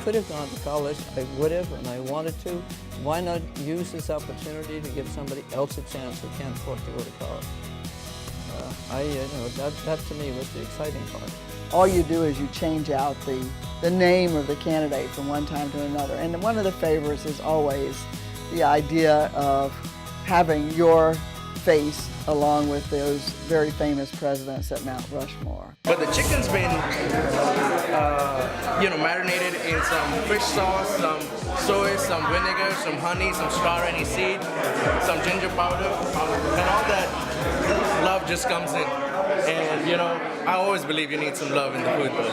could have gone to college, I would have, and I wanted to. Why not use this opportunity to give somebody else a chance who can't afford to go to college? That to me was the exciting part. All you do is you change out the name of the candidate from one time to another. And one of the favors is always the idea of having your face along with those very famous presidents at Mount Rushmore. But the chicken's been, marinated in some fish sauce, some soy, some vinegar, some honey, some star anise seed, some ginger powder, and all that love just comes in. And I always believe you need some love in the food bowl.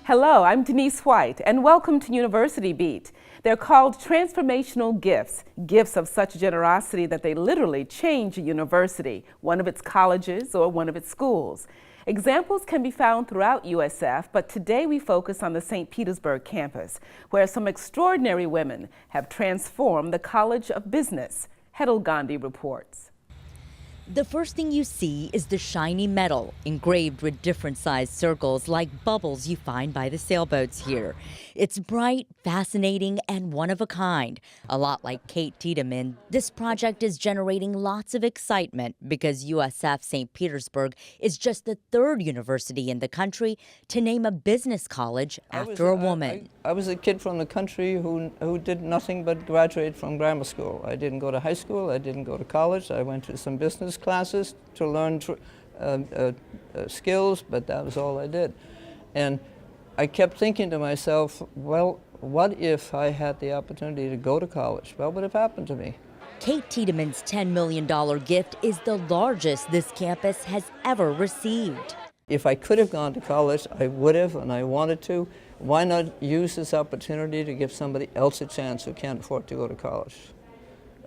Hello, I'm Denise White, and welcome to University Beat. They're called Transformational Gifts, gifts of such generosity that they literally change a university, one of its colleges or one of its schools. Examples can be found throughout USF, but today we focus on the St. Petersburg campus, where some extraordinary women have transformed the College of Business. Hedel Gandhi reports. The first thing you see is the shiny metal engraved with different sized circles like bubbles you find by the sailboats here. It's bright, fascinating, and one of a kind. A lot like Kate Tiedemann, this project is generating lots of excitement because USF St. Petersburg is just the third university in the country to name a business college after a woman. I was a kid from the country who did nothing but graduate from grammar school. I didn't go to high school, I didn't go to college, I went to some business classes to learn skills, but that was all I did. And I kept thinking to myself, well, what if I had the opportunity to go to college? What would have happened to me? Kate Tiedemann's $10 million gift is the largest this campus has ever received. If I could have gone to college, I would have, and I wanted to. Why not use this opportunity to give somebody else a chance who can't afford to go to college?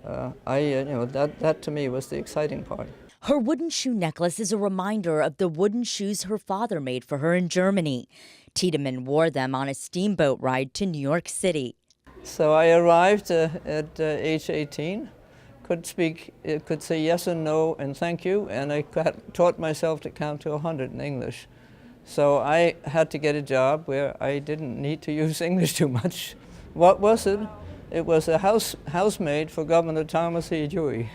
That to me was the exciting part. Her wooden shoe necklace is a reminder of the wooden shoes her father made for her in Germany. Tiedemann wore them on a steamboat ride to New York City. So I arrived at age 18, could say yes and no and thank you, and I taught myself to count to 100 in English. So I had to get a job where I didn't need to use English too much. What was it? It was a housemaid for Governor Thomas E. Dewey,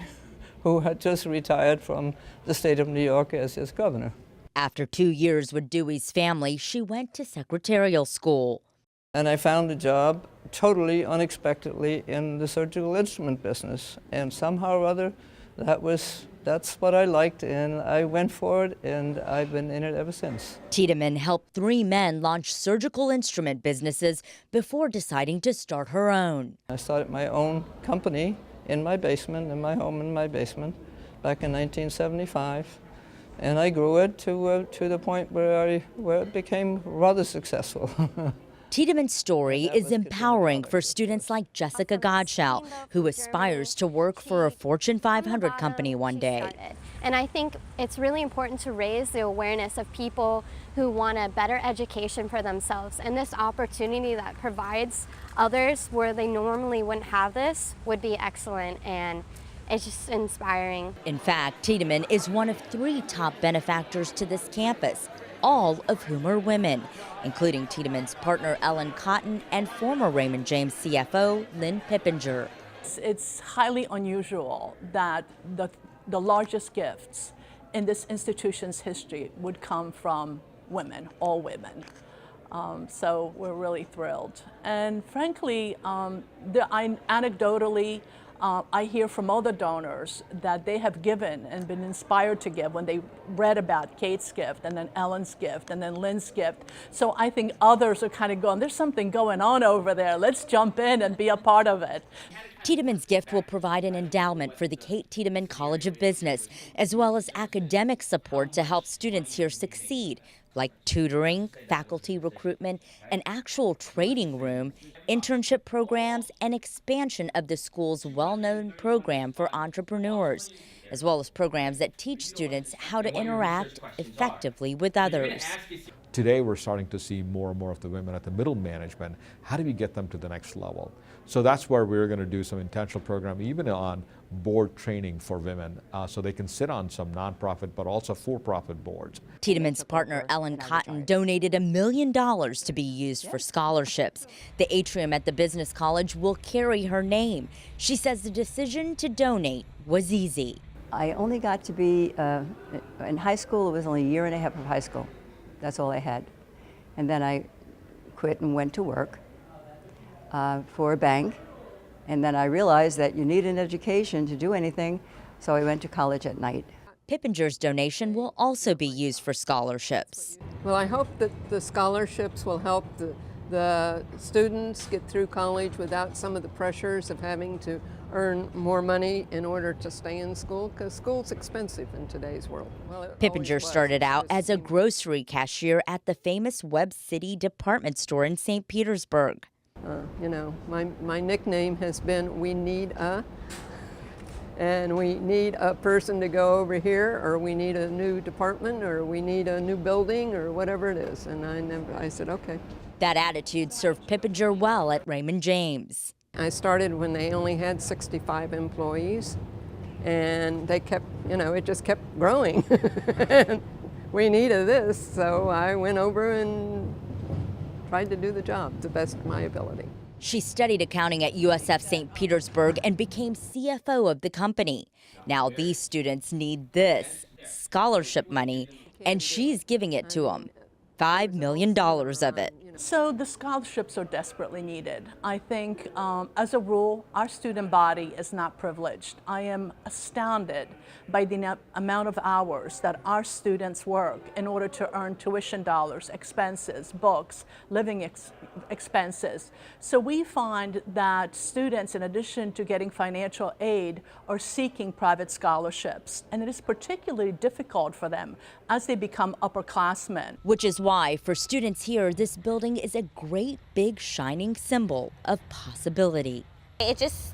who had just retired from the state of New York as his governor. After 2 years with Dewey's family, she went to secretarial school. And I found a job totally unexpectedly in the surgical instrument business. And somehow or other, that's what I liked, and I went for it, and I've been in it ever since. Tiedemann helped 3 men launch surgical instrument businesses before deciding to start her own. I started my own company in my basement, in my home in my basement, back in 1975. And I grew it to the point where it became rather successful. Tiedemann's story is empowering for students like Jessica Godshall, who aspires to work for a Fortune 500 company one day. And I think it's really important to raise the awareness of people who want a better education for themselves. And this opportunity that provides others where they normally wouldn't have this would be excellent, and it's just inspiring. In fact, Tiedemann is one of 3 top benefactors to this campus, all of whom are women, including Tiedemann's partner Ellen Cotton and former Raymond James CFO Lynn Pippinger. It's highly unusual that the largest gifts in this institution's history would come from women, all women. So we're really thrilled. And frankly, anecdotally, I hear from other donors that they have given and been inspired to give when they read about Kate's gift and then Ellen's gift and then Lynn's gift. So I think others are kind of going, there's something going on over there. Let's jump in and be a part of it. Tiedemann's gift will provide an endowment for the Kate Tiedemann College of Business, as well as academic support to help students here succeed, like tutoring, faculty recruitment, an actual trading room, internship programs, and expansion of the school's well-known program for entrepreneurs, as well as programs that teach students how to interact effectively with others. Today we're starting to see more and more of the women at the middle management. How do we get them to the next level? So that's where we're going to do some intentional program, even on board training for women, so they can sit on some nonprofit but also for-profit boards. Tiedemann's partner Ellen Cotton donated $1 million to be used for scholarships. The atrium at the business college will carry her name. She says the decision to donate was easy. I only got to be, in high school, it was only a year and a half of high school. That's all I had. And then I quit and went to work for a bank. And then I realized that you need an education to do anything, so I went to college at night. Pippinger's donation will also be used for scholarships. Well, I hope that the scholarships will help the students get through college without some of the pressures of having to earn more money in order to stay in school, because school's expensive in today's world. Well, Pippinger started out as a grocery cashier at the famous Web City department store in St. Petersburg. You know, my nickname has been "We Need a," and we need a person to go over here, or we need a new department, or we need a new building, or whatever it is. And I said, okay. That attitude served Pippinger well at Raymond James. I started when they only had 65 employees, and they kept, you know, it just kept growing. And we needed this, so I went over and tried to do the job to the best of my ability. She studied accounting at USF St. Petersburg and became CFO of the company. Now these students need this scholarship money, and she's giving it to them. $5 million of it. So the scholarships are desperately needed. I think, as a rule, our student body is not privileged. I am astounded by the amount of hours that our students work in order to earn tuition dollars, expenses, books, living expenses. So we find that students, in addition to getting financial aid, are seeking private scholarships. And it is particularly difficult for them as they become upperclassmen. Which is why, for students here, this building is a great big shining symbol of possibility. It just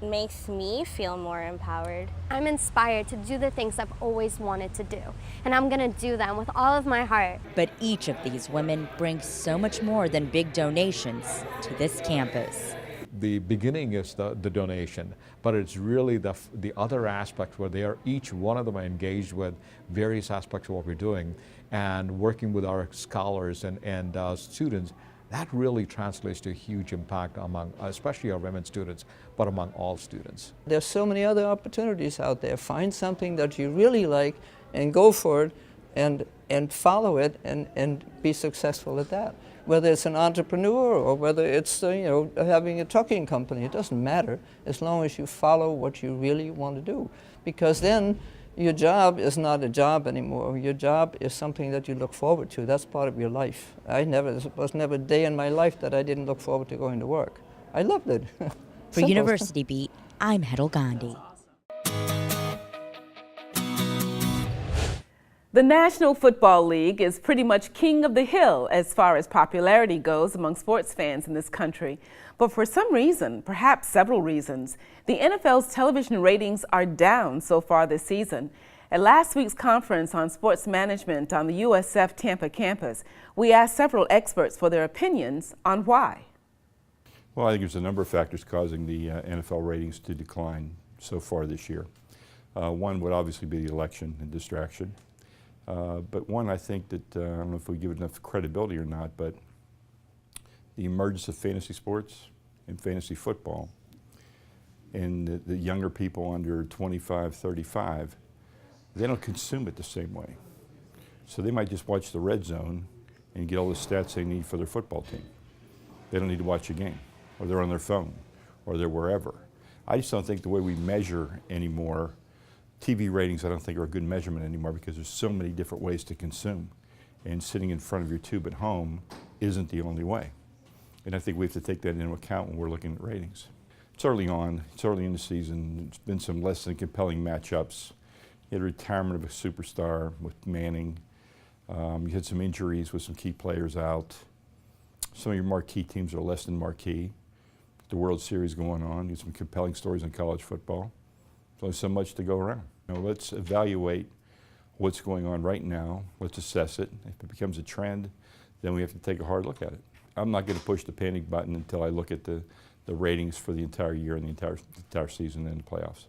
makes me feel more empowered. I'm inspired to do the things I've always wanted to do, and I'm gonna do them with all of my heart. But each of these women brings so much more than big donations to this campus. The beginning is the donation, but it's really the other aspect where they are, each one of them are engaged with various aspects of what we're doing and working with our scholars and students. That really translates to a huge impact among, especially our women students, but among all students. There's so many other opportunities out there. Find something that you really like and go for it and follow it and be successful at that. Whether it's an entrepreneur or whether it's having a trucking company, it doesn't matter as long as you follow what you really want to do. Because then your job is not a job anymore. Your job is something that you look forward to. That's part of your life. There was never a day in my life that I didn't look forward to going to work. I loved it. For University Beat, I'm Hedel Gandhi. The National Football League is pretty much king of the hill as far as popularity goes among sports fans in this country. But for some reason, perhaps several reasons, the NFL's television ratings are down so far this season. At last week's conference on sports management on the USF Tampa campus, we asked several experts for their opinions on why. Well, I think there's a number of factors causing the NFL ratings to decline so far this year. One would obviously be the election and distraction. But one, I think that, I don't know if we give it enough credibility or not, but the emergence of fantasy sports and fantasy football and the younger people under 25, 35, they don't consume it the same way. So they might just watch the red zone and get all the stats they need for their football team. They don't need to watch a game, or they're on their phone, or they're wherever. I just don't think the way we measure anymore, TV ratings I don't think are a good measurement anymore because there's so many different ways to consume. And sitting in front of your tube at home isn't the only way. And I think we have to take that into account when we're looking at ratings. It's early on, it's early in the season. It's been some less than compelling matchups. You had a retirement of a superstar with Manning. You had some injuries with some key players out. Some of your marquee teams are less than marquee. The World Series going on. You had some compelling stories in college football. There's only so much to go around. Let's evaluate what's going on right now, let's assess it. If it becomes a trend, then we have to take a hard look at it. I'm not going to push the panic button until I look at the ratings for the entire year and the entire season and the playoffs.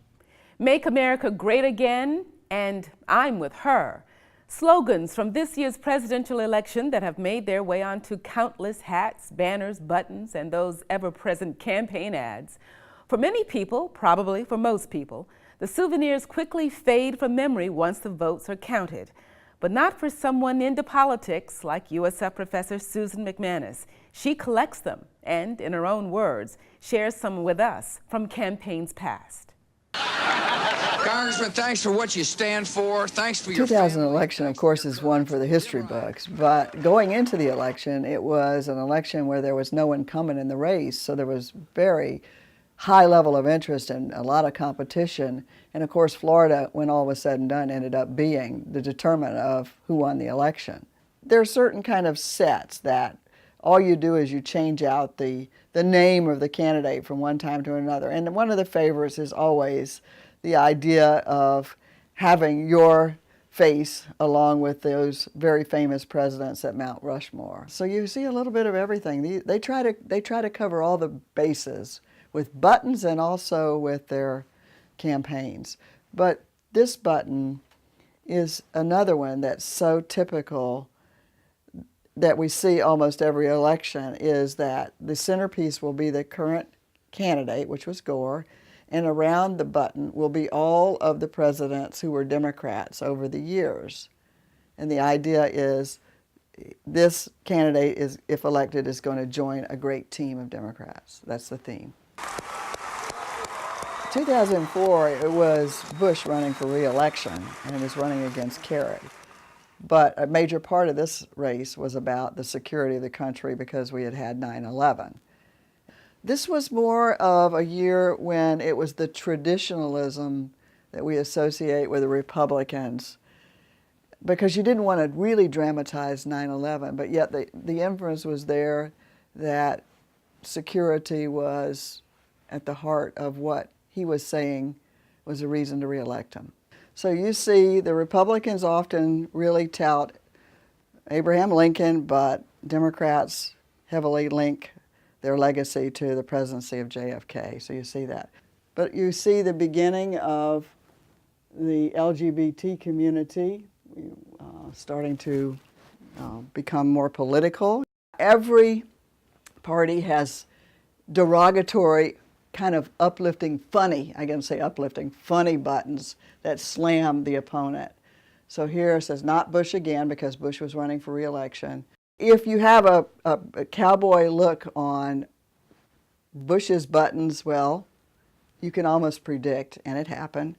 Make America Great Again, and I'm with her. Slogans from this year's presidential election that have made their way onto countless hats, banners, buttons, and those ever-present campaign ads. For many people, probably for most people, the souvenirs quickly fade from memory once the votes are counted. But not for someone into politics like USF professor Susan McManus. She collects them and, in her own words, shares some with us from campaigns past. Congressman, thanks for what you stand for. Thanks for your 2000 election, of course, is one for the history books. But going into the election, it was an election where there was no incumbent in the race. So there was very high level of interest and a lot of competition. And of course, Florida, when all was said and done, ended up being the determinant of who won the election. There are certain kind of sets that all you do is you change out the name of the candidate from one time to another. And one of the favorites is always the idea of having your face along with those very famous presidents at Mount Rushmore. So you see a little bit of everything. They try to cover all the bases with buttons and also with their campaigns. But this button is another one that's so typical that we see almost every election, is that the centerpiece will be the current candidate, which was Gore, and around the button will be all of the presidents who were Democrats over the years. And the idea is this candidate, is, if elected, is going to join a great team of Democrats. That's the theme. 2004, it was Bush running for re-election, and he was running against Kerry. But a major part of this race was about the security of the country because we had had 9/11. This was more of a year when it was the traditionalism that we associate with the Republicans, because you didn't want to really dramatize 9/11, but yet the inference was there that security was at the heart of what he was saying was a reason to re-elect him. So you see the Republicans often really tout Abraham Lincoln, but Democrats heavily link their legacy to the presidency of JFK, so you see that. But you see the beginning of the LGBT community starting to become more political. Every party has derogatory, kind of uplifting, funny, I can say uplifting, funny buttons that slam the opponent. So here it says, not Bush again, because Bush was running for re-election. If you have a cowboy look on Bush's buttons, well, you can almost predict, and it happened,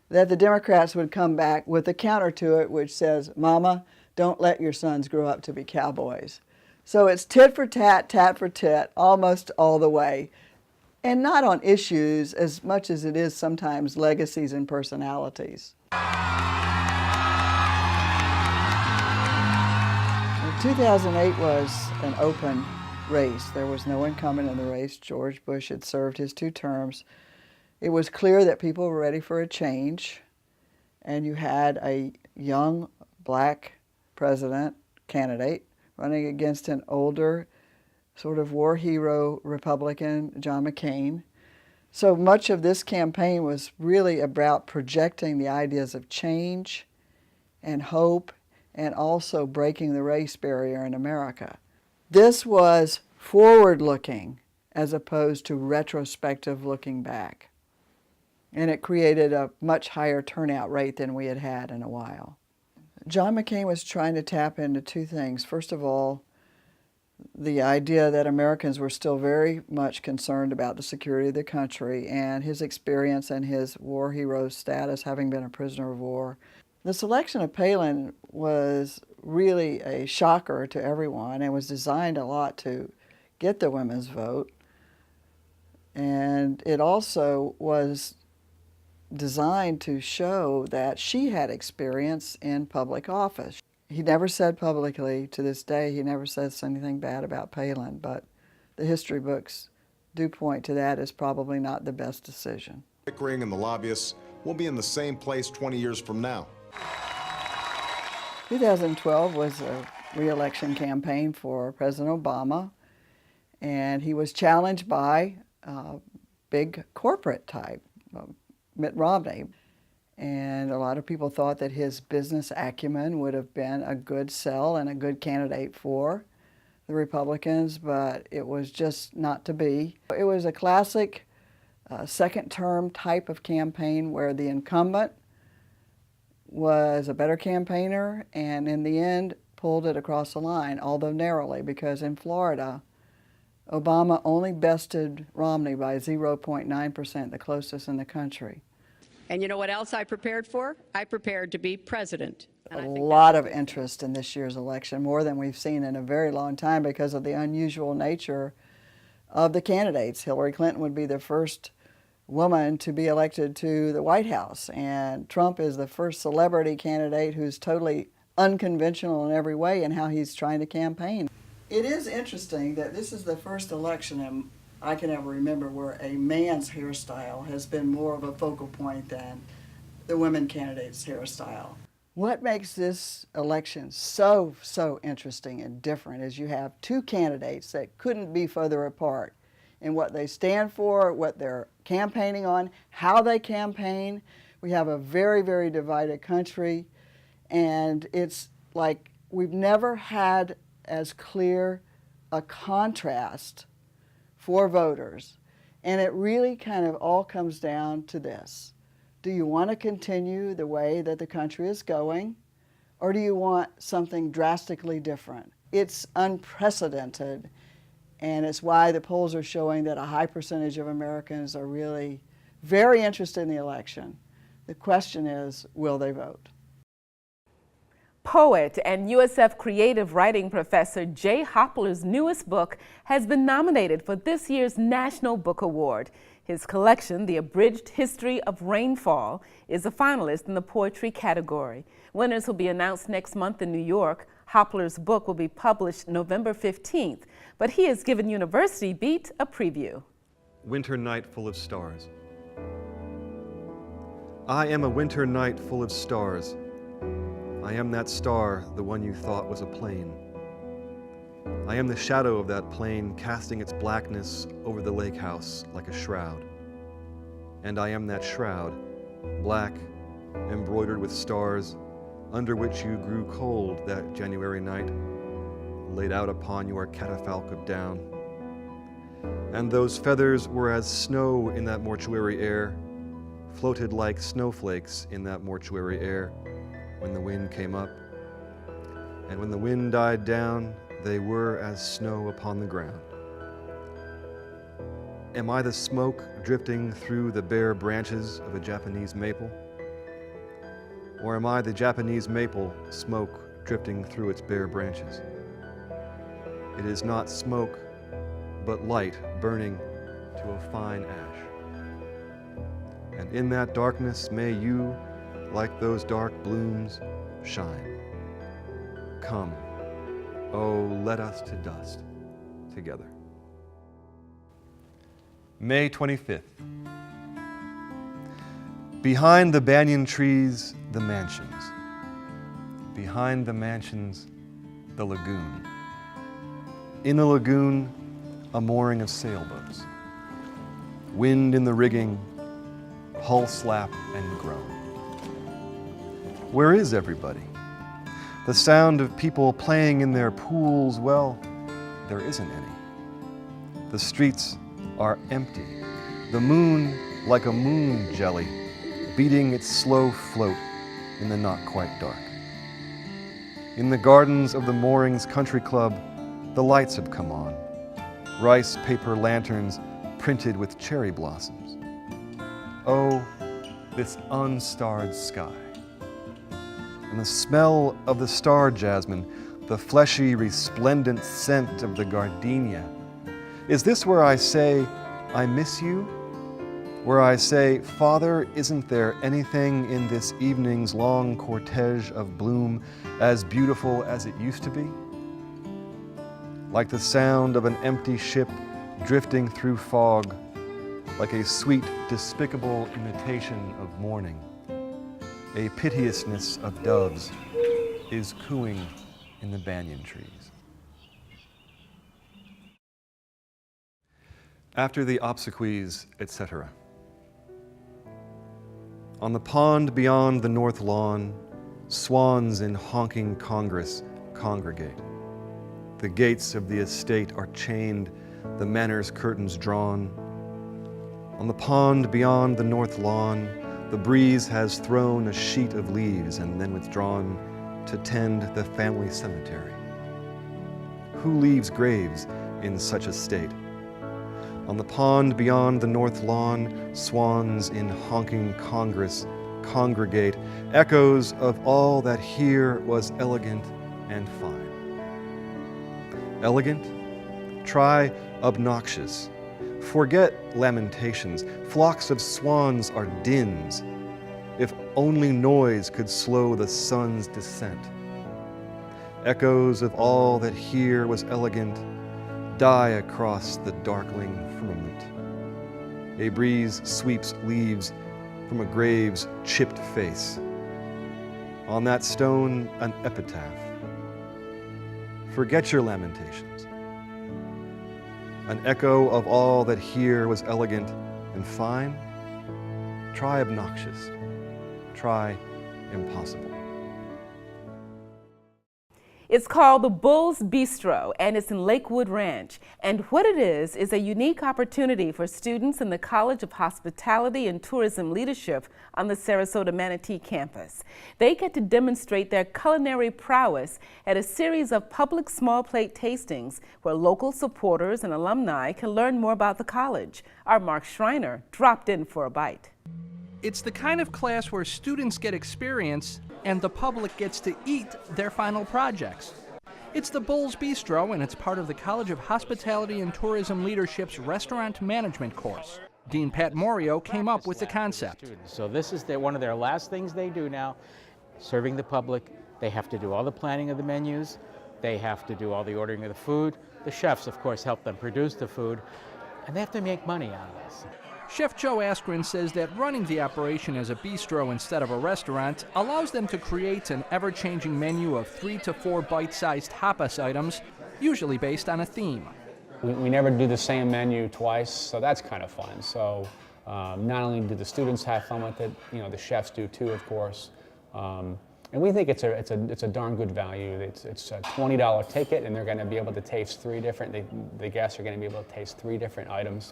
that the Democrats would come back with a counter to it which says, Mama, don't let your sons grow up to be cowboys. So it's tit for tat, tat for tit, almost all the way. And not on issues as much as it is sometimes legacies and personalities. 2008 was an open race. There was no incumbent in the race. George Bush had served his 2 terms. It was clear that people were ready for a change, and you had a young black president candidate running against an older sort of war hero Republican, John McCain. So much of this campaign was really about projecting the ideas of change and hope, and also breaking the race barrier in America. This was forward-looking as opposed to retrospective looking back. And it created a much higher turnout rate than we had had in a while. John McCain was trying to tap into 2 things. First of all, the idea that Americans were still very much concerned about the security of the country, and his experience and his war hero status, having been a prisoner of war. The selection of Palin was really a shocker to everyone and was designed a lot to get the women's vote. And it also was designed to show that she had experience in public office. He never said publicly, to this day, he never says anything bad about Palin, but the history books do point to that as probably not the best decision. Pickering and the lobbyists will be in the same place 20 years from now. 2012 was a re-election campaign for President Obama, and he was challenged by big corporate type, Mitt Romney. And a lot of people thought that his business acumen would have been a good sell and a good candidate for the Republicans, but it was just not to be. It was a classic second-term type of campaign where the incumbent was a better campaigner and in the end pulled it across the line, although narrowly, because in Florida, Obama only bested Romney by 0.9%, the closest in the country. And you know what else I prepared for? I prepared to be president. A lot of interest in this year's election, more than we've seen in a very long time because of the unusual nature of the candidates. Hillary Clinton would be the first woman to be elected to the White House, and Trump is the first celebrity candidate who's totally unconventional in every way in how he's trying to campaign. It is interesting that this is the first election I can ever remember where a man's hairstyle has been more of a focal point than the women candidates' hairstyle. What makes this election so interesting and different is you have two candidates that couldn't be further apart in what they stand for, what they're campaigning on, how they campaign. We have a very divided country, and it's like we've never had as clear a contrast for voters. And it really kind of all comes down to this. Do you want to continue the way that the country is going, or do you want something drastically different? It's unprecedented, and it's why the polls are showing that a high percentage of Americans are really very interested in the election. The question is, will they vote? Poet and USF creative writing professor Jay Hopler's newest book has been nominated for this year's National Book Award. His collection, The Abridged History of Rainfall, is a finalist in the poetry category. Winners will be announced next month in New York. Hopler's book will be published November 15th, but he has given University Beat a preview. Winter night full of stars. I am a winter night full of stars. I am that star, the one you thought was a plane. I am the shadow of that plane casting its blackness over the lake house like a shroud. And I am that shroud, black, embroidered with stars, under which you grew cold that January night, laid out upon your catafalque of down. And those feathers were as snow in that mortuary air, floated like snowflakes in that mortuary air, when the wind came up, and when the wind died down, they were as snow upon the ground. Am I the smoke drifting through the bare branches of a Japanese maple? Or am I the Japanese maple smoke drifting through its bare branches? It is not smoke, but light burning to a fine ash. And in that darkness may you, like those dark blooms, shine. Come, oh, let us to dust together. May 25th. Behind the banyan trees, the mansions. Behind the mansions, the lagoon. In the lagoon, a mooring of sailboats. Wind in the rigging, hull slap and groan. Where is everybody? The sound of people playing in their pools, well, there isn't any. The streets are empty. The moon, like a moon jelly, beating its slow float in the not quite dark. In the gardens of the Moorings Country Club, the lights have come on. Rice paper lanterns printed with cherry blossoms. Oh, this unstarred sky. And the smell of the star jasmine, the fleshy, resplendent scent of the gardenia. Is this where I say, I miss you? Where I say, Father, isn't there anything in this evening's long cortege of bloom as beautiful as it used to be? Like the sound of an empty ship drifting through fog, like a sweet, despicable imitation of morning. A piteousness of doves is cooing in the banyan trees. After the obsequies, etc. On the pond beyond the north lawn, swans in honking congress congregate. The gates of the estate are chained, the manor's curtains drawn. On the pond beyond the north lawn, the breeze has thrown a sheet of leaves and then withdrawn to tend the family cemetery. Who leaves graves in such a state? On the pond beyond the north lawn, swans in honking congress congregate, echoes of all that here was elegant and fine. Elegant? Try obnoxious. Forget lamentations. Flocks of swans are dins. If only noise could slow the sun's descent. Echoes of all that here was elegant die across the darkling firmament. A breeze sweeps leaves from a grave's chipped face. On that stone, an epitaph. Forget your lamentations. An echo of all that here was elegant and fine. Try obnoxious. Try impossible. It's called the Bull's Bistro, and it's in Lakewood Ranch. And what it is a unique opportunity for students in the College of Hospitality and Tourism Leadership on the Sarasota Manatee campus. They get to demonstrate their culinary prowess at a series of public small plate tastings where local supporters and alumni can learn more about the college. Our Mark Schreiner dropped in for a bite. It's the kind of class where students get experience and the public gets to eat their final projects. It's the Bull's Bistro, and it's part of the College of Hospitality and Tourism Leadership's Restaurant Management course. Dean Pat Morio came up with the concept. So this is one of their last things they do now, serving the public. They have to do all the planning of the menus. They have to do all the ordering of the food. The chefs, of course, help them produce the food, and they have to make money out of this. Chef Joe Askren says that running the operation as a bistro instead of a restaurant allows them to create an ever-changing menu of 3 to 4 bite-sized tapas items, usually based on a theme. We never do the same menu twice, so that's kind of fun. So not only do the students have fun with it, the chefs do too, of course. And we think it's a darn good value. It's a $20 ticket, and they're going to be able to taste the guests are going to be able to taste 3 different items.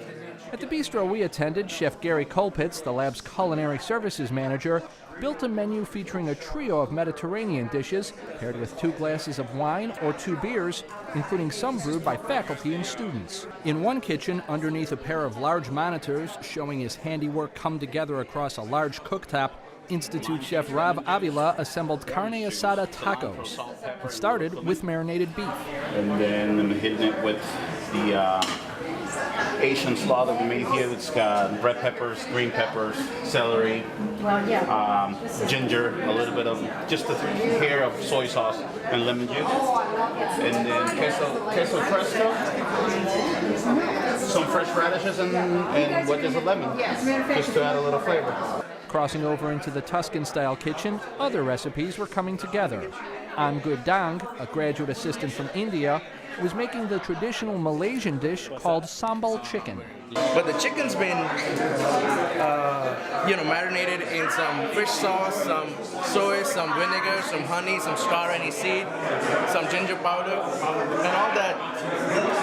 At the bistro we attended, Chef Gary Colpitz, the lab's culinary services manager, built a menu featuring a trio of Mediterranean dishes paired with 2 glasses of wine or 2 beers, including some brewed by faculty and students. In one kitchen, underneath a pair of large monitors showing his handiwork come together across a large cooktop, Institute chef Rob Avila assembled carne asada tacos. It started with marinated beef. And then I'm hitting it with the Asian slaw that we made here. It's got red peppers, green peppers, celery, ginger, a little bit of just a hair of soy sauce and lemon juice. And then queso fresco, some fresh radishes and wedges of lemon, just to add a little flavor. Crossing over into the Tuscan-style kitchen, other recipes were coming together. Angud Dang, a graduate assistant from India, was making the traditional Malaysian dish called sambal chicken. But the chicken's been, marinated in some fish sauce, some soy, some vinegar, some honey, some star anise seed, some ginger powder, and all that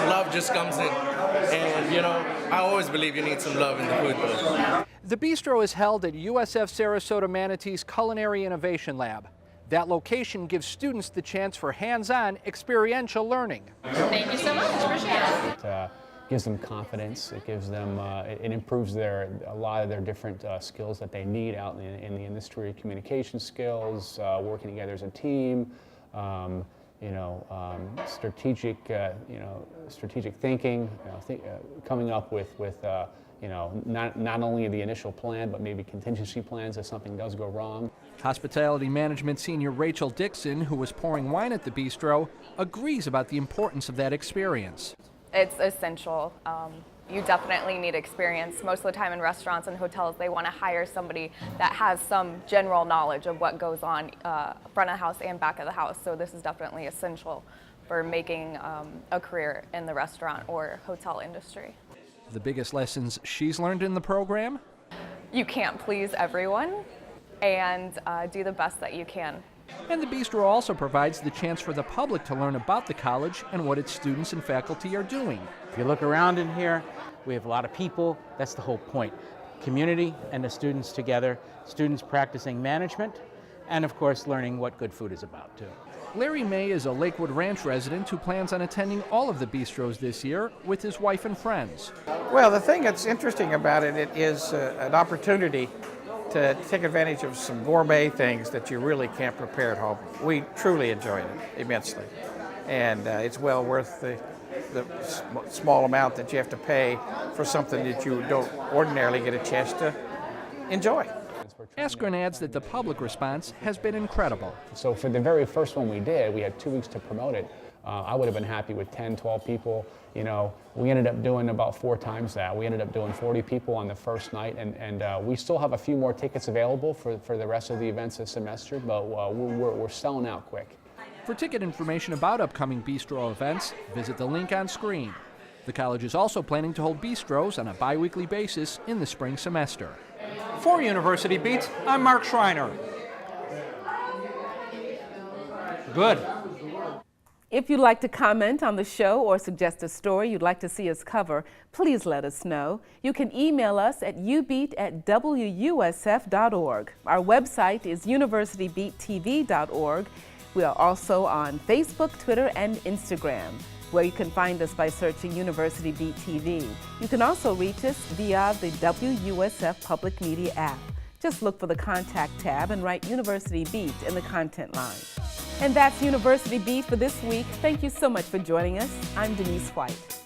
love just comes in. And, I always believe you need some love in the food, though. The bistro is held at USF Sarasota Manatee's Culinary Innovation Lab. That location gives students the chance for hands-on experiential learning. Thank you so much. Appreciate it. It gives them confidence. It gives them, it improves a lot of their different skills that they need out in the industry, communication skills, working together as a team, strategic thinking, coming up with not only the initial plan, but maybe contingency plans if something does go wrong. Hospitality Management Senior Rachel Dixon, who was pouring wine at the bistro, agrees about the importance of that experience. It's essential. You definitely need experience. Most of the time in restaurants and hotels, they want to hire somebody that has some general knowledge of what goes on front of the house and back of the house. So this is definitely essential for making a career in the restaurant or hotel industry. The biggest lessons she's learned in the program? You can't please everyone, and do the best that you can. And the Bistro also provides the chance for the public to learn about the college and what its students and faculty are doing. If you look around in here, we have a lot of people. That's the whole point. Community and the students together, students practicing management, and of course learning what good food is about too. Larry May is a Lakewood Ranch resident who plans on attending all of the bistros this year with his wife and friends. Well, the thing that's interesting about it is an opportunity to take advantage of some gourmet things that you really can't prepare at home. We truly enjoyed it immensely, and it's well worth the small amount that you have to pay for something that you don't ordinarily get a chance to enjoy. Askren adds that the public response has been incredible. So for the very first one we did, we had 2 weeks to promote it. I would have been happy with 10, 12 people. You know, we ended up doing about 4 times that. We ended up doing 40 people on the first night, and we still have a few more tickets available for the rest of the events this semester, but we're selling out quick. For ticket information about upcoming Bistro events, visit the link on screen. The college is also planning to hold bistros on a bi-weekly basis in the spring semester. For University Beat, I'm Mark Schreiner. Good. If you'd like to comment on the show or suggest a story you'd like to see us cover, please let us know. You can email us at ubeat@wusf.org. Our website is universitybeattv.org. We are also on Facebook, Twitter, and Instagram, where you can find us by searching University Beat TV. You can also reach us via the WUSF Public Media app. Just look for the Contact tab and write University Beat in the content line. And that's University Beat for this week. Thank you so much for joining us. I'm Denise White.